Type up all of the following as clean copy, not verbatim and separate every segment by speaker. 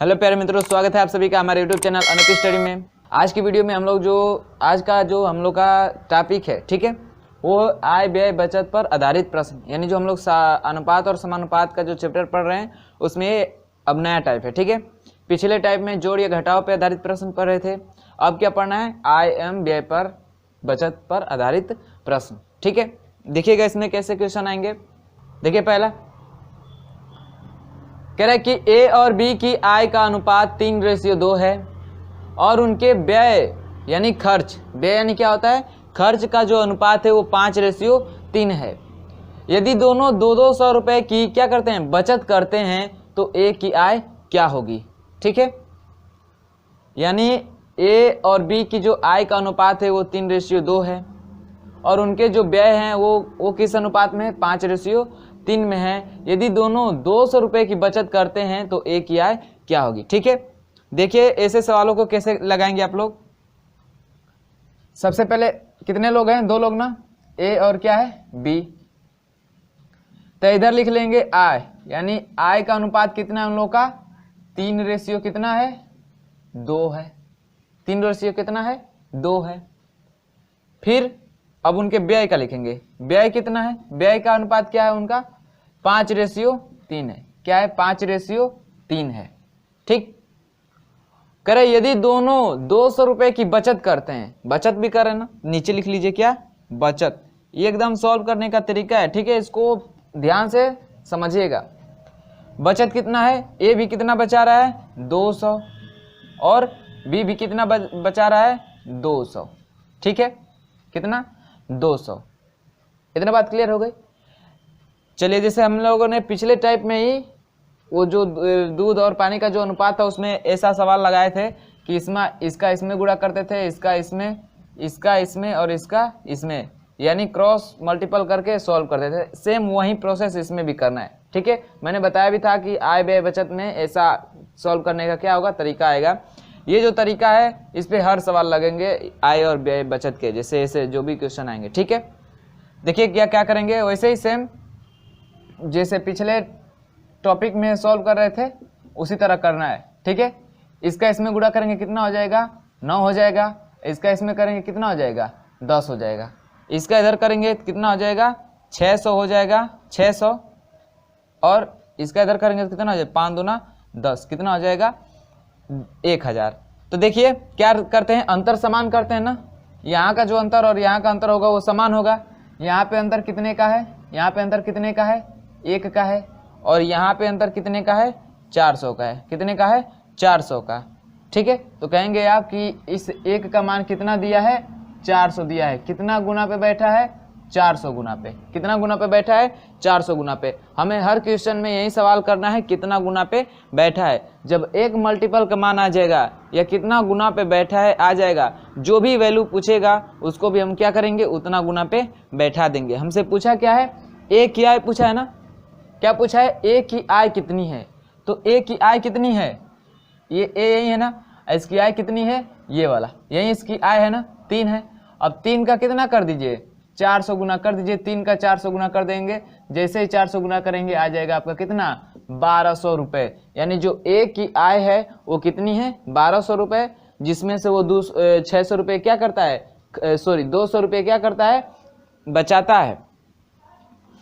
Speaker 1: Hello प्यारे मित्रों, स्वागत है आप सभी का हमारे यूट्यूब चैनल अनुपी स्टडी में। आज की वीडियो में हम लोग आज का हम लोग का टॉपिक है, ठीक है, वो आय व्यय बचत पर आधारित प्रश्न, यानी जो हम लोग अनुपात और समानुपात का जो चैप्टर पढ़ रहे हैं उसमें अब नया टाइप है, ठीक है। पिछले टाइप में जोड़ या घटाव पर आधारित प्रश्न पढ़ रहे थे, अब क्या पढ़ना है, आय एवं व्यय पर बचत पर आधारित प्रश्न, ठीक है। देखिएगा इसमें कैसे क्वेश्चन आएंगे। देखिए पहला कह रहा है कि ए और बी की आय का अनुपात 3:2 है और उनके व्यय यानी खर्च, व्यय यानी क्या होता है, खर्च का जो अनुपात है वो 5:3 है। यदि दोनों 200 रुपए की क्या करते हैं, बचत करते हैं, तो ए की आय क्या होगी, ठीक है। यानी ए और बी की जो आय का अनुपात है वो 3:2 है और उनके जो व्यय हैं वो किस अनुपात में है, 5:3 में है। यदि दोनों 200 रुपए की बचत करते हैं तो ए की आय क्या होगी, ठीक है। देखिए ऐसे सवालों को कैसे लगाएंगे आप लोग। सबसे पहले कितने लोग हैं, 2 लोग ना, ए और क्या है, बी। तो इधर लिख लेंगे आय, यानी आय का अनुपात कितना है उन लोगों का, 3 कितना है, 2 है। 3 कितना है, 2 है। फिर अब उनके व्यय का लिखेंगे, व्यय कितना है, व्यय का अनुपात क्या है उनका, 5:3 है। क्या है, 5:3 है, ठीक। करे यदि दोनों 200 रुपए की बचत करते हैं, बचत भी करें ना, नीचे लिख लीजिए क्या, बचत। ये एकदम सॉल्व करने का तरीका है, ठीक है, इसको ध्यान से समझिएगा। बचत कितना है, ए भी कितना बचा रहा है, 200 और बी भी कितना बचा रहा है, 200, ठीक है, कितना, 200। इतना बात क्लियर हो गई। चलिए जैसे हम लोगों ने पिछले टाइप में ही वो जो दूध और पानी का जो अनुपात था उसमें ऐसा सवाल लगाए थे कि इसका इसमें गुणा करते थे, इसका इसमें और इसका इसमें, यानी क्रॉस मल्टीपल करके सॉल्व करते थे। सेम वही प्रोसेस इसमें भी करना है, ठीक है। मैंने बताया भी था कि आय व्यय बचत में ऐसा सॉल्व करने का क्या होगा, तरीका आएगा। ये जो तरीका है इस पे हर सवाल लगेंगे आय और व्यय बचत के, जैसे ऐसे जो भी क्वेश्चन आएंगे, ठीक है। देखिए क्या करेंगे, वैसे ही सेम जैसे पिछले टॉपिक में सॉल्व कर रहे थे उसी तरह करना है, ठीक है। इसका इसमें गुणा करेंगे कितना हो जाएगा, 9 हो जाएगा। इसका इसमें करेंगे कितना हो जाएगा, 10 हो जाएगा। इसका इधर करेंगे कितना हो जाएगा, 600 हो जाएगा, 600। और इसका इधर करेंगे कितना हो जाएगा, 5 दूना 10, कितना हो जाएगा, 1000। तो देखिए क्या करते हैं, अंतर समान करते हैं ना, यहाँ का जो अंतर और यहाँ का अंतर होगा वो समान होगा। यहाँ पे अंतर कितने का है, यहाँ पे अंतर कितने का है, 1 का है, और यहाँ पे अंतर कितने का है, 400 का है। कितने का है, 400 का, ठीक है। तो कहेंगे आप कि इस 1 का मान कितना दिया है, 400 दिया है। कितना गुना पे बैठा है, 400 गुना पे। कितना गुना पे बैठा है, 400 गुना पे। हमें हर क्वेश्चन में यही सवाल करना है, कितना गुना पे बैठा है। जब एक मल्टीपल का मान आ जाएगा या कितना गुना पे बैठा है आ जाएगा, जो भी वैल्यू पूछेगा उसको भी हम क्या करेंगे, उतना गुना पे बैठा देंगे। हमसे पूछा क्या है, ए की आय पूछा है ना, क्या पूछा है, ए की आय कितनी है। तो ए की आय कितनी है, ये ए यही है ना, इसकी आय कितनी है, ये वाला, यही इसकी आय है ना, 3 है। अब 3 का कितना कर दीजिए, 400 गुना कर दीजिए। 3 का 400 गुना कर देंगे, जैसे ही 400 गुना करेंगे आ जाएगा आपका कितना, 1200 रुपए। यानी जो ए की आय है वो कितनी है, 1200 रुपए, जिसमें से वो 600 रुपये क्या करता है, 200 रुपये क्या करता है, बचाता है।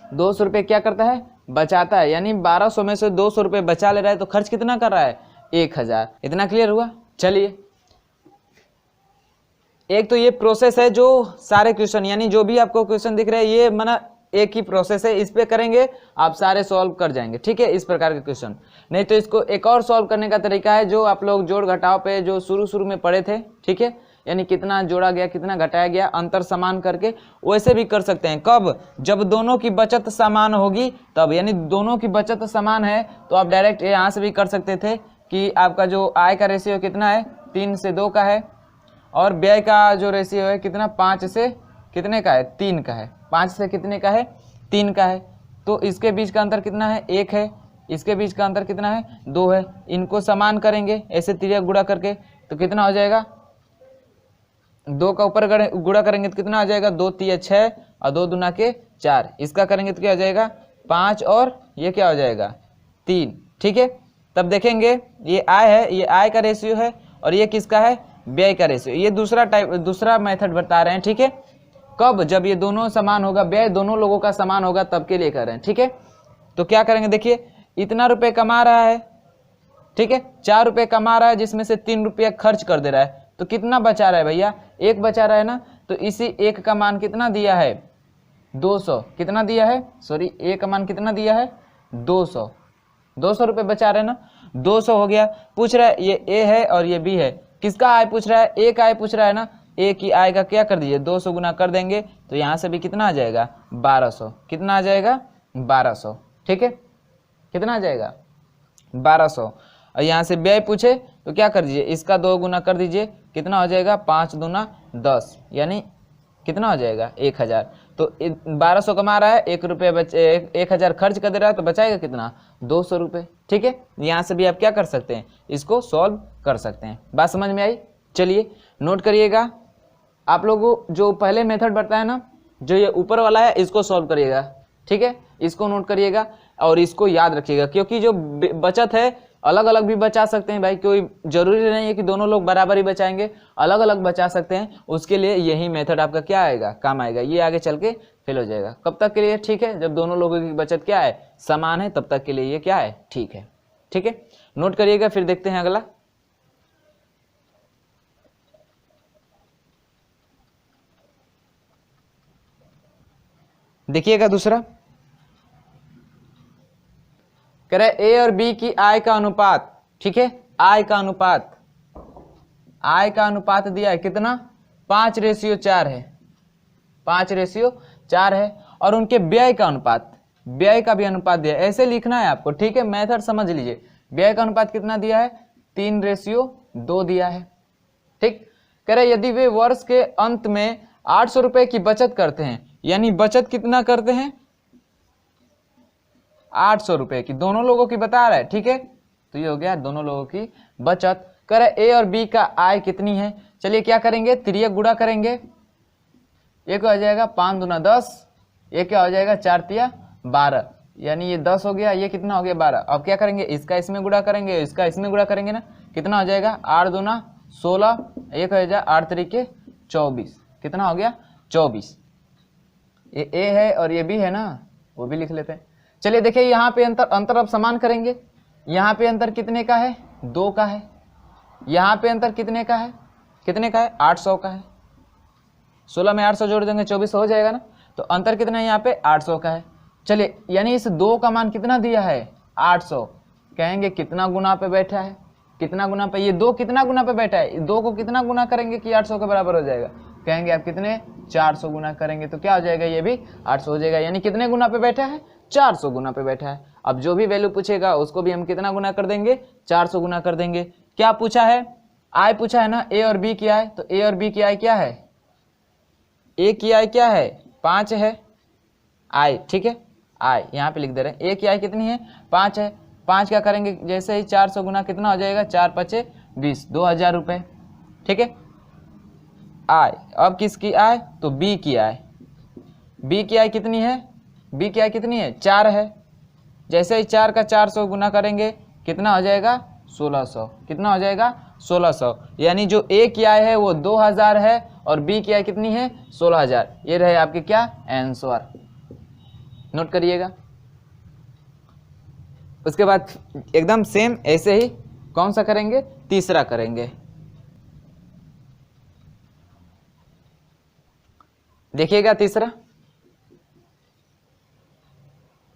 Speaker 1: 200 रुपये क्या करता है, बचाता है। यानी 1200 में से 200 रुपये बचा ले रहा है, तो खर्च कितना कर रहा है, 1000। इतना क्लियर हुआ। चलिए एक तो ये प्रोसेस है जो सारे क्वेश्चन, यानी जो भी आपको क्वेश्चन दिख रहे हैं ये माना एक ही प्रोसेस है, इस पे करेंगे आप सारे सॉल्व कर जाएंगे, ठीक है, इस प्रकार के क्वेश्चन। नहीं तो इसको एक और सॉल्व करने का तरीका है जो आप लोग जोड़ घटाव पे जो शुरू में पढ़े थे, ठीक है, यानी कितना जोड़ा गया कितना घटाया गया, अंतर समान करके वैसे भी कर सकते हैं। कब, जब दोनों की बचत समान होगी तब, यानी दोनों की बचत समान है तो आप डायरेक्ट यहाँ से भी कर सकते थे कि आपका जो आय का रेशियो कितना है, 3 से 2 का है, और व्यय का जो रेशियो है कितना, 5 से कितने का है, 3 का है। 5 से कितने का है, 3 का है। तो इसके बीच का अंतर कितना है, 1 है। इसके बीच का अंतर कितना है, 2 है। इनको समान करेंगे ऐसे तिर्यक गुणा करके, तो कितना हो जाएगा, 2 का ऊपर गुणा करेंगे तो कितना आ जाएगा, 2 3 6 और 2 दूना के 4। इसका करेंगे तो क्या हो जाएगा, 5 और ये क्या हो जाएगा, 3, ठीक है। तब देखेंगे ये आय है, ये आय का रेशियो है और ये किसका है, व्यय का रेशियो। ये दूसरा मेथड बता रहे हैं, ठीक है। कब, जब ये दोनों समान होगा, व्यय दोनों लोगों का समान होगा तब के लिए कर रहे हैं, ठीक है। तो क्या करेंगे, देखिए इतना रुपए कमा रहा है, ठीक है, 4 रुपए कमा रहा है जिसमें से 3 रुपया खर्च कर दे रहा है, तो कितना बचा रहा है भैया, 1 बचा रहा है ना। तो इसी 1 का मान कितना दिया है, 200, कितना दिया है, सॉरी 1 का मान कितना दिया है, 200 रुपए बचा रहे हैं ना, 200 हो गया। पूछ रहा है ये ए है और ये बी है, किसका आय पूछ रहा है, ए का आय पूछ रहा है ना। ए की आय का क्या कर दीजिए, 200 गुना कर देंगे तो यहाँ से भी कितना आ जाएगा, 1200, कितना आ जाएगा, 1200, ठीक है, कितना आ जाएगा, 1200। और यहाँ से व्यय पूछे तो क्या कर दीजिए, इसका 2 गुना कर दीजिए, कितना हो जाएगा, 5 दूना 10, यानी कितना हो जाएगा, 1000। तो 1200 कमा रहा है, 1 रुपये बचे, 1000 खर्च कर दे रहा है, तो बचाएगा कितना, 200 रुपये, ठीक है। यहाँ से भी आप क्या कर सकते हैं, इसको सॉल्व कर सकते हैं। बात समझ में आई, चलिए नोट करिएगा। आप लोगों जो पहले मेथड बताया ना, जो ये ऊपर वाला है, इसको सॉल्व करिएगा, ठीक है, इसको नोट करिएगा और इसको याद रखिएगा, क्योंकि जो बचत है अलग अलग भी बचा सकते हैं भाई, कोई जरूरी नहीं है कि दोनों लोग बराबर ही बचाएंगे, अलग अलग बचा सकते हैं। उसके लिए यही मेथड आपका क्या आएगा, काम आएगा, ये आगे चल के फेल हो जाएगा। कब तक के लिए ठीक है, जब दोनों लोगों की बचत क्या है, समान है, तब तक के लिए ये क्या है, ठीक है, ठीक है, नोट करिएगा। फिर देखते हैं अगला। देखिएगा दूसरा, कह रहे ए और बी की आय का अनुपात, ठीक है, आय का अनुपात, आय का अनुपात दिया है कितना, 5:4 है, 5:4 है। और उनके व्यय का अनुपात, व्यय का भी अनुपात दिया है, ऐसे लिखना है आपको, ठीक है, मेथड समझ लीजिए। व्यय का अनुपात कितना दिया है, 3:2 दिया है, ठीक। कह रहे यदि वे वर्ष के अंत में 800 रुपए की बचत करते हैं, यानी बचत कितना करते हैं, 800 रुपए की, दोनों लोगों की बता रहा है, ठीक है। तो ये हो गया दोनों लोगों की बचत। कह रहे ए और बी का आय कितनी है, चलिए क्या करेंगे, तिर्यक गुणा करेंगे, एक हो जाएगा 5 दूना 10, ये क्या हो जाएगा, 4 तिया 12, यानी ये 10 हो गया, ये कितना हो गया, 12। अब क्या करेंगे, इसका इसमें गुणा करेंगे, इसका इसमें गुणा करेंगे ना, कितना हो जाएगा, 8 दूना 16, एक हो जाएगा 8 तरीके 24, कितना हो गया, 24। ये ए है और ये बी है ना, वो भी लिख लेते हैं। चलिए देखिए यहाँ पे अंतर अब समान करेंगे, यहाँ पे अंतर कितने का है, 2 का है, यहाँ पे अंतर कितने का है, 800 का है। 16 में 800 जोड़ देंगे 24 हो जाएगा ना, तो अंतर कितना है यहाँ पे, 800 का है। चलिए यानी इस 2 का मान कितना दिया है, 800, कहेंगे कितना गुना पे बैठा है, कितना गुना पे, ये 2 कितना गुना पे बैठा है, 2 को कितना गुना करेंगे कि 800 के बराबर हो जाएगा, कहेंगे आप कितने, 400 गुना करेंगे तो क्या हो जाएगा, ये भी 800 हो जाएगा, यानी कितने गुना पे बैठा है, 400 गुना पे बैठा है। अब जो भी वैल्यू पूछेगा उसको भी हम कितना गुना कर देंगे, 400 गुना कर देंगे। क्या पूछा है, आय पूछा है ना, ए और बी की आय, तो ए और बी की आय क्या है, ए की आय क्या है, 5 है आय, ठीक है, आय यहाँ पे लिख दे रहे हैं, ए की आय कितनी है, 5 है। 5 क्या करेंगे, जैसे ही 400 गुना कितना हो जाएगा, 4 5 20, 2000 रुपये, ठीक है, आय। अब किसकी आय, तो बी की आय, बी की आय कितनी है, बी की आय कितनी है, 4 है। जैसे ही 4 का 400 गुना करेंगे कितना हो जाएगा, 1600, कितना हो जाएगा, 1600, यानी जो ए की आय है वो 2000 है और बी की आय कितनी है, 16000। ये रहे आपके क्या आंसर, नोट करिएगा। उसके बाद एकदम सेम ऐसे ही कौन सा करेंगे, तीसरा करेंगे। देखिएगा तीसरा,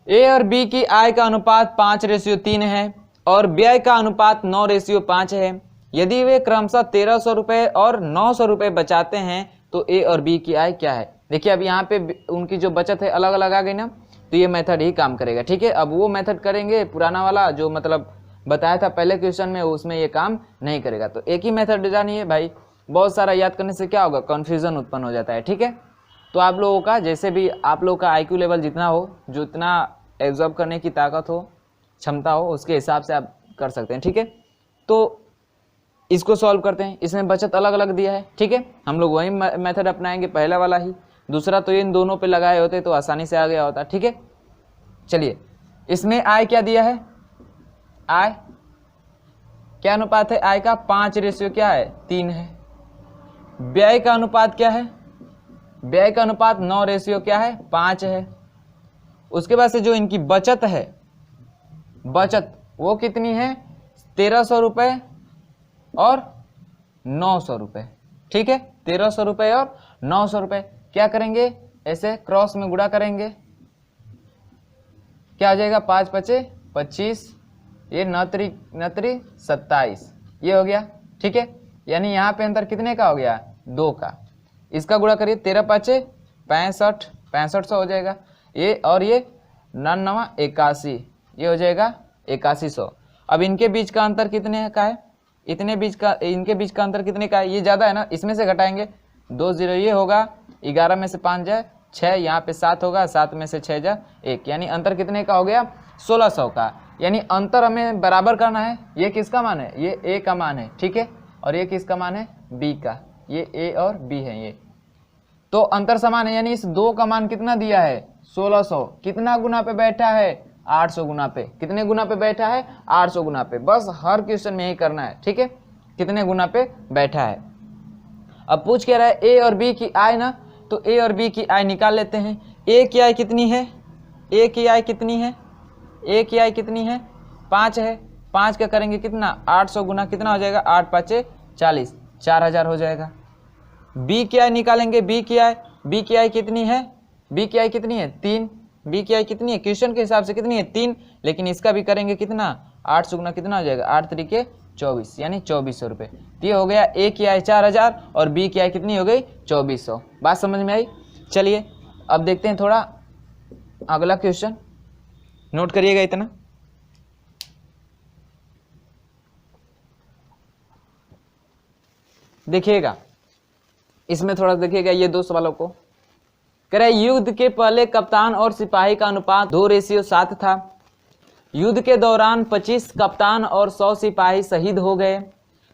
Speaker 1: ए और बी की आय का अनुपात 5:3 है और व्यय का अनुपात 9:5 है। यदि वे क्रमशः 1300 रुपये और 900 रुपये बचाते हैं तो ए और बी की आय क्या है। देखिए अब यहाँ पे उनकी जो बचत है अलग अलग आ गई ना, तो ये मेथड ही काम करेगा, ठीक है। अब वो मेथड करेंगे पुराना वाला जो मतलब बताया था पहले क्वेश्चन में, उसमें ये काम नहीं करेगा। तो एक ही मेथड जानिए भाई, बहुत सारा याद करने से क्या होगा, कन्फ्यूजन उत्पन्न हो जाता है, ठीक है। तो आप लोगों का जैसे भी आप लोगों का IQ लेवल जितना हो, जो इतना एब्जॉर्ब करने की ताकत हो, क्षमता हो, उसके हिसाब से आप कर सकते हैं, ठीक है। तो इसको सॉल्व करते हैं, इसमें बचत अलग अलग दिया है, ठीक है। हम लोग वही मेथड अपनाएंगे, पहला वाला ही, दूसरा तो इन दोनों पे लगाए होते तो आसानी से आ गया होता, ठीक है। चलिए इसमें आय क्या दिया है, आय क्या अनुपात है आय का? 5 रेशियो क्या है? 3 है। व्यय का अनुपात क्या है? व्यय का अनुपात 9 रेशियो क्या है? 5 है। उसके बाद से जो इनकी बचत है, बचत वो कितनी है? 1300 रुपये और 900 रुपये। ठीक है, 1300 रुपये और 900 रुपये। क्या करेंगे? ऐसे क्रॉस में गुणा करेंगे, क्या आ जाएगा? 5 पचे 25, ये 9 त्रिक 27, ये हो गया। ठीक है, यानी यहाँ पे अंतर कितने का हो गया? 2 का। इसका गुणा करिए, 13 पाँचे 65, 6500 हो जाएगा। ये और ये 9 81, ये हो जाएगा 8100। अब इनके बीच का अंतर कितने का है? इनके बीच का अंतर कितने का है? ये ज़्यादा है ना, इसमें से घटाएंगे 2 0, ये होगा 11 में से 5 जाए 6, यहाँ पे 7 होगा, 7 में से 6 जा 1, यानी अंतर कितने का हो गया? 1600 का। यानी अंतर हमें बराबर करना है। ये किसका मान है? ये ए का मान है। ठीक है, और ये किसका मान है? बी का। ये ए और बी है ये, तो अंतर समान है। यानी इस 2 का मान कितना दिया है? 1600। कितना गुना पे बैठा है? 800 गुना पे। कितने गुना पे बैठा है? 800 गुना पे। बस हर क्वेश्चन में यही करना है। ठीक है, कितने गुना पे बैठा है। अब पूछ क्या रहा है? ए और बी की आय ना, तो ए और बी की आय निकाल लेते हैं। ए की आय कितनी है? ए की आय कितनी है? ए की आय कितनी है? 5 है। 5 का करेंगे कितना? 800 गुना कितना हो जाएगा? 8 पाँचे 40, 4000 हो जाएगा। बी की आय निकालेंगे। बी की आय कितनी है? बी की आय कितनी है? 3। बी की आय कितनी है? क्वेश्चन के हिसाब से कितनी है? 3, लेकिन इसका भी करेंगे कितना? 800 गुना कितना हो जाएगा? 8 त्रिके 24, यानी 2400 रुपये। तो ये हो गया ए की आय 4000 और बी की आय कितनी हो गई? 2400। बात समझ में आई? चलिए अब देखते हैं थोड़ा अगला क्वेश्चन, नोट करिएगा इतना। देखिएगा, इसमें थोड़ा देखिएगा ये 2 सवालों को। कह रहे युद्ध के पहले कप्तान और सिपाही का अनुपात 2:7 था। युद्ध के दौरान 25 कप्तान और 100 सिपाही शहीद हो गए,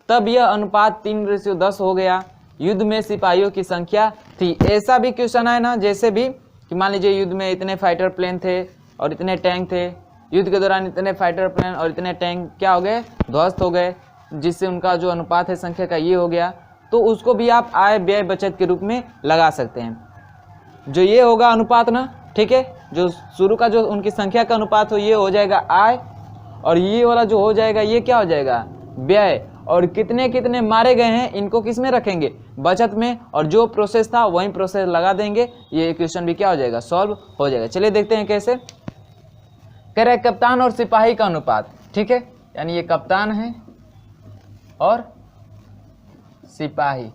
Speaker 1: तब यह अनुपात 3:10 हो गया। युद्ध में सिपाहियों की संख्या थी। ऐसा भी क्वेश्चन है ना, जैसे भी कि मान लीजिए युद्ध में इतने फाइटर प्लेन थे और इतने टैंक थे, युद्ध के दौरान इतने फाइटर प्लेन और इतने टैंक क्या हो गए? ध्वस्त हो गए, जिससे उनका जो अनुपात है संख्या का ये हो गया। तो उसको भी आप आय व्यय बचत के रूप में लगा सकते हैं। जो ये होगा अनुपात ना, ठीक है, जो शुरू का जो उनकी संख्या का अनुपात हो ये हो जाएगा आय, और ये वाला जो हो जाएगा ये क्या हो जाएगा? व्यय। और कितने कितने मारे गए हैं इनको किस में रखेंगे? बचत में, और जो प्रोसेस था वही प्रोसेस लगा देंगे। ये क्वेश्चन भी क्या हो जाएगा? सॉल्व हो जाएगा। चलिए देखते हैं कैसे। कह रहे कप्तान और सिपाही का अनुपात, ठीक है, यानी ये कप्तान है और सिपाही,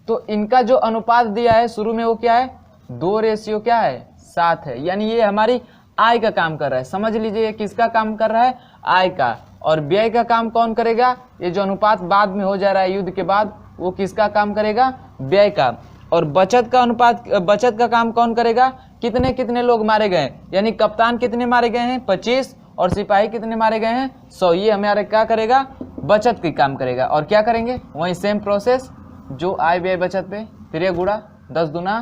Speaker 1: तो इनका जो अनुपात दिया है शुरू में वो क्या है? 2:7 है। यानी ये हमारी आय का काम कर रहा है। समझ लीजिए ये किसका काम कर रहा है? आय का। और व्यय का काम कौन करेगा? ये जो अनुपात बाद में हो जा रहा है युद्ध के बाद, वो किसका काम करेगा? व्यय का। और बचत का अनुपात, बचत का काम कौन करेगा? कितने कितने लोग मारे गए, यानी कप्तान कितने मारे गए हैं? 25, और सिपाही कितने मारे गए हैं? 100। ये हमारे क्या करेगा? बचत की काम करेगा। और क्या करेंगे? वही सेम प्रोसेस जो आय व्यय बचत पे, फिर ये गुणा 10 दूना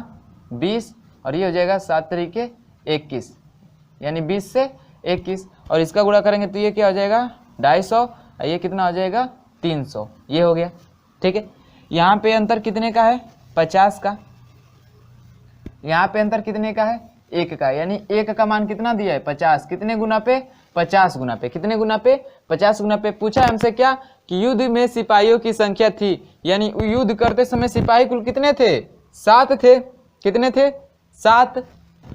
Speaker 1: 20, और ये हो जाएगा 7 त्रिके 21, यानी 20 से 21, और इसका गुणा करेंगे तो ये क्या हो जाएगा? 250, ये कितना हो जाएगा? 300। ये हो गया। ठीक है, यहाँ पे अंतर कितने का है? 50 का। यहाँ पे अंतर कितने का है? 1 का, यानी 1 का मान कितना दिया है? 50। कितने गुना पे? 50 गुना पे। कितने गुना पे? 50 गुना पे। पूछा हमसे क्या? कि युद्ध में सिपाहियों की संख्या थी, यानी युद्ध करते समय सिपाही कुल कितने थे? 7 थे। कितने थे? 7।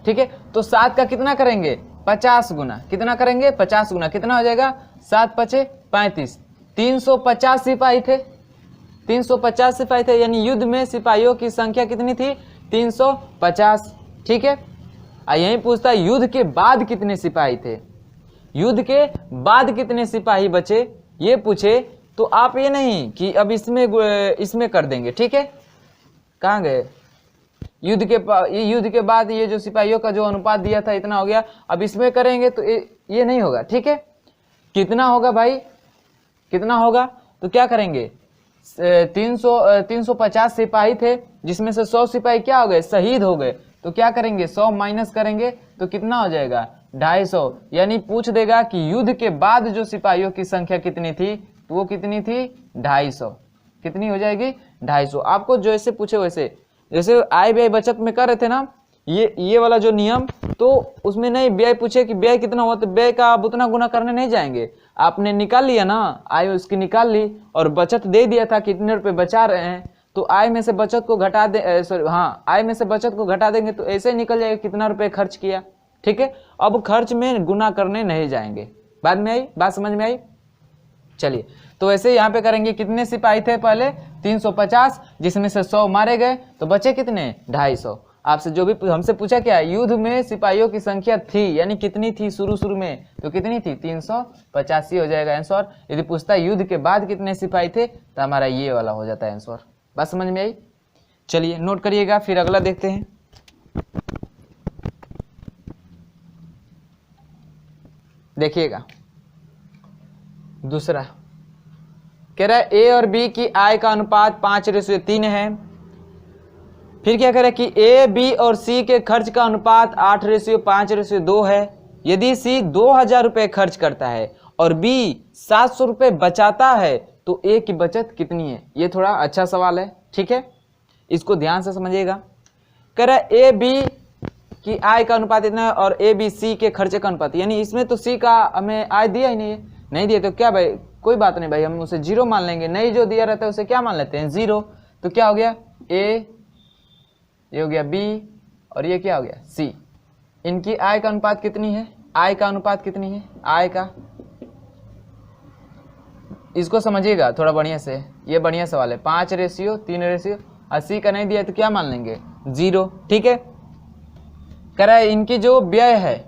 Speaker 1: ठीक है, तो 7 का कितना करेंगे? 50 गुना। कितना करेंगे? 50 गुना। कितना हो जाएगा? 7 पचे 35, 350 सिपाही थे। 350 सिपाही थे, यानी युद्ध में सिपाहियों की संख्या कितनी थी? 350। ठीक है, यही पूछता है युद्ध के बाद कितने सिपाही थे, युद्ध के बाद कितने सिपाही बचे, ये पूछे तो आप ये नहीं कि अब इसमें कर देंगे। ठीक है, कहाँ गए? युद्ध के बाद ये जो सिपाहियों का जो अनुपात दिया था इतना हो गया, अब इसमें करेंगे तो ये नहीं होगा। ठीक है, कितना होगा भाई? कितना होगा? तो क्या करेंगे? 350 सिपाही थे, जिसमें से 100 सिपाही क्या हो गए? शहीद हो गए। तो क्या करेंगे? 100 माइनस करेंगे तो कितना हो जाएगा? 250, यानी पूछ देगा कि युद्ध के बाद जो सिपाहियों की संख्या कितनी थी, तो वो कितनी थी 250। कितनी हो जाएगी 250। आपको जैसे पूछे वैसे, जैसे आय व्यय बचत में कर रहे थे ना ये वाला जो नियम, तो उसमें नहीं व्यय पूछे कि व्यय कितना हुआ तो व्यय का आप उतना गुना करने नहीं जाएंगे, आपने निकाल लिया ना, आय उसकी निकाल ली और बचत दे दिया था कितने रुपए बचा रहे हैं, तो आय में से बचत को घटा दे, सॉरी हाँ, आय में से बचत को घटा देंगे तो ऐसे निकल जाएगा कितना रुपए खर्च किया। ठीक है, अब खर्च में गुना करने नहीं जाएंगे। बाद में आई बात, समझ में आई? चलिए, तो वैसे यहाँ पे करेंगे, कितने सिपाही थे पहले 350, जिसमें से 100 मारे गए तो बचे कितने 250। आपसे जो भी हमसे पूछा क्या, युद्ध में सिपाहियों की संख्या थी, यानी कितनी थी शुरू में, तो कितनी थी 385 हो जाएगा आंसर। यदि पूछता है युद्ध के बाद कितने सिपाही थे, तो हमारा ये वाला हो जाता है आंसर। बात समझ में आई? चलिए नोट करिएगा, फिर अगला देखते हैं। देखिएगा दूसरा कह रहा है ए और बी की आय का अनुपात 5:3 है। फिर क्या कह रहा है कि ए, बी और सी के खर्च का अनुपात 8:5:2 है। यदि सी 2000 रुपये खर्च करता है और बी 700 रुपये बचाता है तो ए की बचत कितनी है? ये थोड़ा अच्छा सवाल है, ठीक है, इसको ध्यान से समझिएगा। कह रहा है ए बी की आय का अनुपात इतना है और ए बी सी के खर्चे का अनुपात, यानी इसमें तो सी का हमें आय दिया ही नहीं है, नहीं दिया तो क्या भाई, कोई बात नहीं भाई, हम उसे 0 मान लेंगे, नहीं जो दिया रहता है उसे क्या मान लेते हैं 0। तो क्या हो गया ए, ये हो गया बी और ये क्या हो गया सी। इनकी आय का अनुपात कितनी है? आय का अनुपात कितनी है? आय का, इसको समझिएगा थोड़ा बढ़िया से, ये बढ़िया सवाल है। 5:3 और सी का नहीं दिया तो क्या मान लेंगे 0। ठीक है, कह रहा है इनकी जो व्यय है,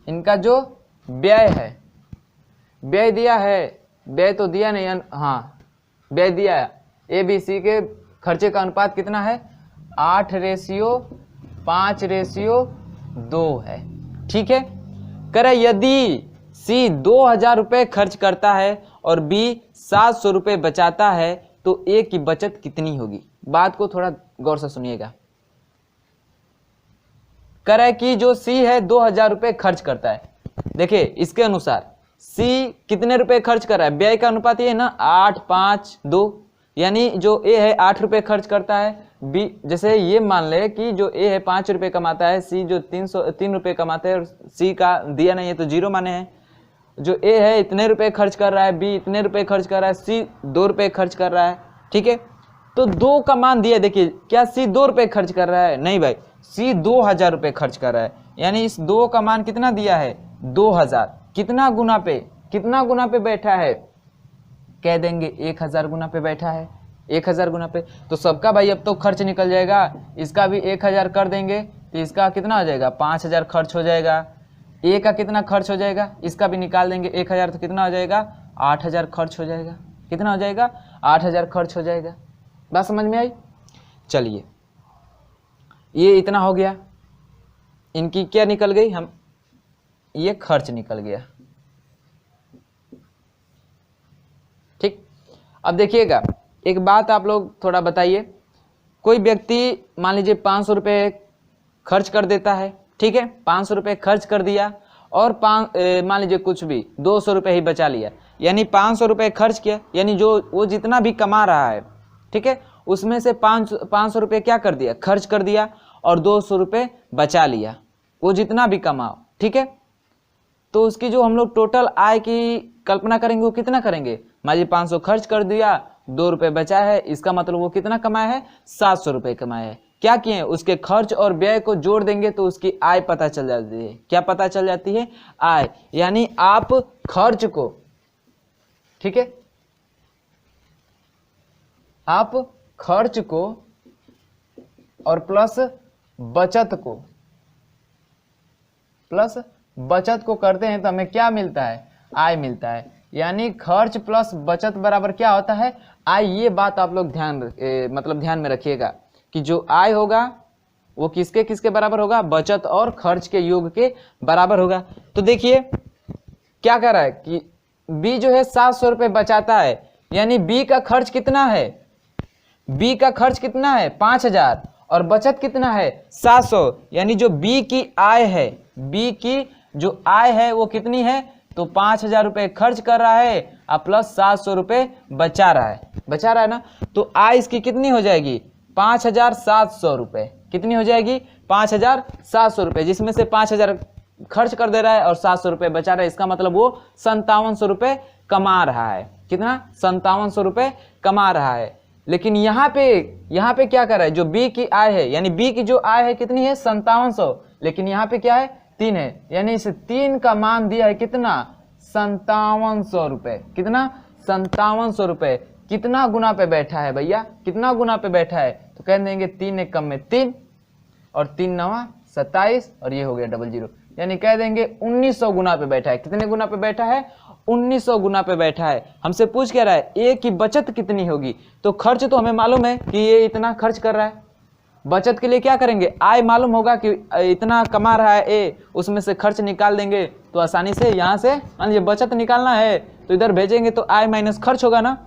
Speaker 1: इनका जो व्यय है, व्यय दिया है, व्यय तो दिया नहीं, हाँ व्यय दिया है, ए बी सी के खर्चे का अनुपात कितना है 8:5:2 है। ठीक है, कह रहा है यदि सी 2000 रुपये खर्च करता है और बी 700 रुपये बचाता है तो ए की बचत कितनी होगी? बात को थोड़ा गौर से सुनिएगा। कह रहा है कि जो सी है 2000 रुपये खर्च करता है, देखिए इसके अनुसार सी कितने रुपए खर्च कर रहा है, व्यय का अनुपात ये है ना 8:5:2, यानी जो ए है 8 रुपये खर्च करता है, बी जैसे ये मान ले कि जो ए है 5 रुपये कमाता है, सी जो 3 रुपये कमाता है और सी का दिया नहीं है तो 0 माने हैं। जो ए है इतने रुपए खर्च कर रहा है, बी इतने रुपए खर्च कर रहा है, सी 2 रुपये खर्च कर रहा है। ठीक है, तो 2 का मान दिया, देखिए क्या सी 2 रुपये खर्च कर रहा है? नहीं भाई, सी 2000 रुपये खर्च कर रहा है, यानी इस 2 का मान कितना दिया है 2000। कितना गुना पे, कितना गुना पे बैठा है? कह देंगे 1000 गुना पे बैठा है, 1000 गुना पे। तो सबका भाई अब तो खर्च निकल जाएगा, इसका भी 1000 कर देंगे तो इसका कितना हो जाएगा 5000 खर्च हो जाएगा। ए का कितना खर्च हो जाएगा, इसका भी निकाल देंगे 1000 तो कितना हो जाएगा 8000 खर्च हो जाएगा। कितना हो जाएगा 8000 खर्च हो जाएगा। बात समझ में आई? चलिए ये इतना हो गया, इनकी क्या निकल गई, हम ये खर्च निकल गया। ठीक, अब देखिएगा एक बात आप लोग थोड़ा बताइए, कोई व्यक्ति मान लीजिए 500 रुपये खर्च कर देता है, ठीक है 500 रुपये खर्च कर दिया और मान लीजिए कुछ भी 200 रुपये ही बचा लिया, यानी 500 रुपये खर्च किया, यानी जो वो जितना भी कमा रहा है, ठीक है उसमें से 500 रुपये क्या कर दिया खर्च कर दिया और 200 रुपये बचा लिया, वो जितना भी कमाओ। ठीक है, तो उसकी जो हम लोग टोटल आय की कल्पना करेंगे वो कितना करेंगे, मान लीजिए 500 खर्च कर दिया, 2 रुपये बचा है, इसका मतलब वो कितना कमाया है 700 रुपये कमाया है। क्या किए, उसके खर्च और व्यय को जोड़ देंगे तो उसकी आय पता चल जाती है। क्या पता चल जाती है? आय। यानी आप खर्च को, ठीक है आप खर्च को और प्लस बचत को करते हैं तो हमें क्या मिलता है, आय मिलता है। यानी खर्च प्लस बचत बराबर क्या होता है, आय। ये बात आप लोग ध्यान में रखिएगा कि जो आय होगा वो किसके किसके बराबर होगा, बचत और खर्च के योग के बराबर होगा। तो देखिए क्या कर रहा है कि बी जो है 700 रुपये बचाता है, यानी बी का खर्च कितना है, बी का खर्च कितना है 5000 और बचत कितना है 700, यानी जो बी की आय है, बी की जो आय है वो कितनी है, तो 5000 रुपये खर्च कर रहा है और प्लस 700 रुपये बचा रहा है ना। तो आय इसकी कितनी हो जाएगी 5700 रुपये, कितनी हो जाएगी 5700 रुपये, जिसमें से 5000 खर्च कर दे रहा है और 700 रुपये बचा रहा है। इसका मतलब वो 5700 रुपये कमा रहा है। कितना 5700 रुपये कमा रहा है। लेकिन यहाँ पे क्या कर रहा है, जो बी की आय है, यानी बी की जो आय है कितनी है 5700, लेकिन यहाँ पे क्या है 3 है, यानी इसे 3 का मान दिया है कितना 5700 रुपये। कितना 5700 रुपये। कितना गुना पे बैठा है भैया, कितना गुना पे बैठा है, तो कह देंगे 3 एक कम में 3 और 3 9 27 और ये हो गया 00, यानी कह देंगे 1900 गुना पे बैठा है। कितने गुना पे बैठा है 1900 गुना पे बैठा है। हमसे पूछ क्या रहा है ए की बचत कितनी होगी, तो खर्च तो हमें मालूम है कि ये इतना खर्च कर रहा है। बचत के लिए क्या करेंगे, आय मालूम होगा कि इतना कमा रहा है ए, उसमें से खर्च निकाल देंगे तो आसानी से यहाँ से मान लीजिए बचत निकालना है तो इधर भेजेंगे तो आय माइनस खर्च होगा ना,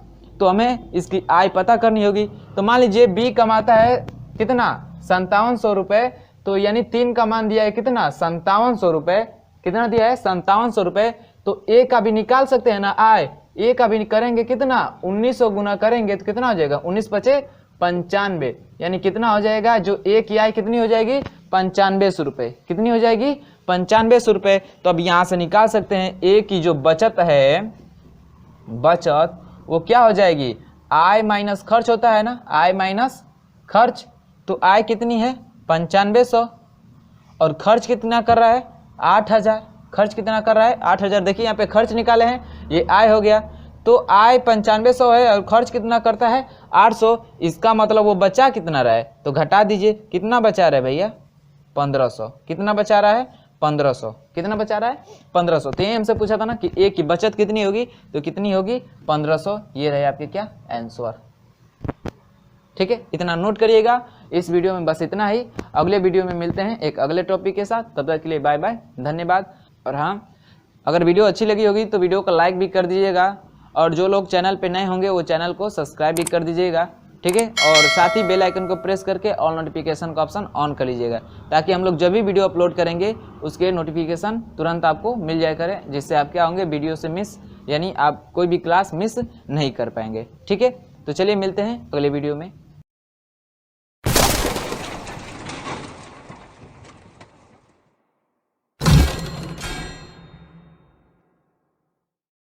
Speaker 1: तो हमें इसकी आय पता करनी होगी। तो मान लीजिए बी कमाता है कितना 5700 रुपये, तो यानी 3 का मान दिया है कितना 5700 रुपये, कितना दिया है 5700 रुपये। तो ए का भी निकाल सकते हैं ना आय, ए का भी करेंगे कितना 1900 गुना करेंगे तो कितना हो जाएगा 19 पचे 95, यानी कितना हो जाएगा जो ए की आय कितनी हो जाएगी 9500 रुपये। कितनी हो जाएगी 9500 रुपये। तो अब यहाँ से निकाल सकते हैं ए की जो बचत है, बचत वो क्या हो जाएगी आय माइनस खर्च होता है ना, आय माइनस खर्च। तो आय कितनी है 9500 और खर्च कितना कर रहा है 8000, खर्च कितना कर रहा है 8000। देखिए यहाँ पे खर्च निकाले हैं, ये आय हो गया, तो आय 9500 है और खर्च कितना करता है 800। इसका मतलब वो बचा कितना रहा है, तो घटा दीजिए, कितना बचा रहा है भैया 1500। कितना बचा रहा है 1500। कितना बचा रहा है 1500। तो ये हमसे पूछा था ना कि ए की बचत कितनी होगी, तो कितनी होगी 1500। ये रहे आपके क्या आंसर। ठीक है, इतना नोट करिएगा। इस वीडियो में बस इतना ही, अगले वीडियो में मिलते हैं एक अगले टॉपिक के साथ। तब तक के लिए बाय बाय, धन्यवाद। और हाँ, अगर वीडियो अच्छी लगी होगी तो वीडियो को लाइक भी कर दीजिएगा, और जो लोग चैनल पे नए होंगे वो चैनल को सब्सक्राइब भी कर दीजिएगा। ठीक है, और साथ ही बेल आइकन को प्रेस करके ऑल नोटिफिकेशन का ऑप्शन ऑन कर लीजिएगा, ताकि हम लोग जब भी वीडियो अपलोड करेंगे उसके नोटिफिकेशन तुरंत आपको मिल जाया करें, जिससे आप क्या होंगे वीडियो से मिस, यानी आप कोई भी क्लास मिस नहीं कर पाएंगे। ठीक है, तो चलिए मिलते हैं अगले वीडियो में।